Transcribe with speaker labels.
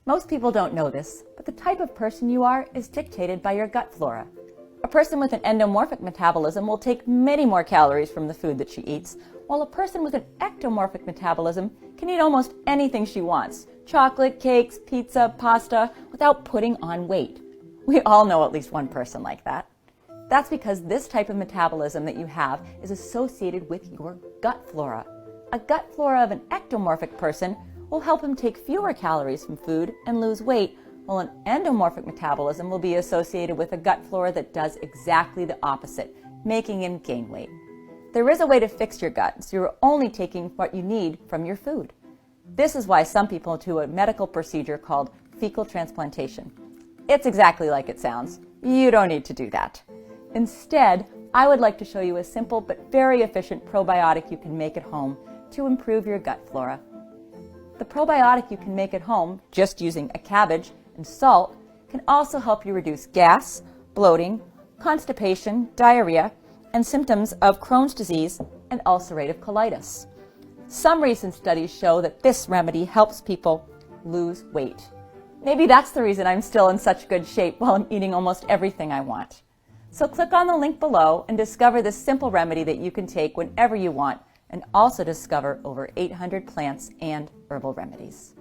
Speaker 1: Most people don't know this, but the type of person you are is dictated by your gut flora. A person with an endomorphic metabolism will take many more calories from the food that she eats, while a person with an ectomorphic metabolism can eat almost anything she wants, chocolate, cakes, pizza, pasta, without putting on weight. We all know at least one person like that. That's because this type of metabolism that you have is associated with your gut flora. A gut flora of an ectomorphic person will help him take fewer calories from food and lose weight, while an endomorphic metabolism will be associated with a gut flora that does exactly the opposite, making him gain weight. There is a way to fix your gut, so you're only taking what you need from your food. This is why some people do a medical procedure called fecal transplantation. It's exactly like it sounds. You don't need to do that. Instead, I would like to show you a simple but very efficient probiotic you can make at home to improve your gut flora. The probiotic you can make at home, just using a cabbage and salt, can also help you reduce gas, bloating, constipation, diarrhea, and symptoms of Crohn's disease and ulcerative colitis. Some recent studies show that this remedy helps people lose weight. Maybe that's the reason I'm still in such good shape while I'm eating almost everything I want. So click on the link below and discover this simple remedy that you can take whenever you want, and also discover over 800 plants and herbal remedies.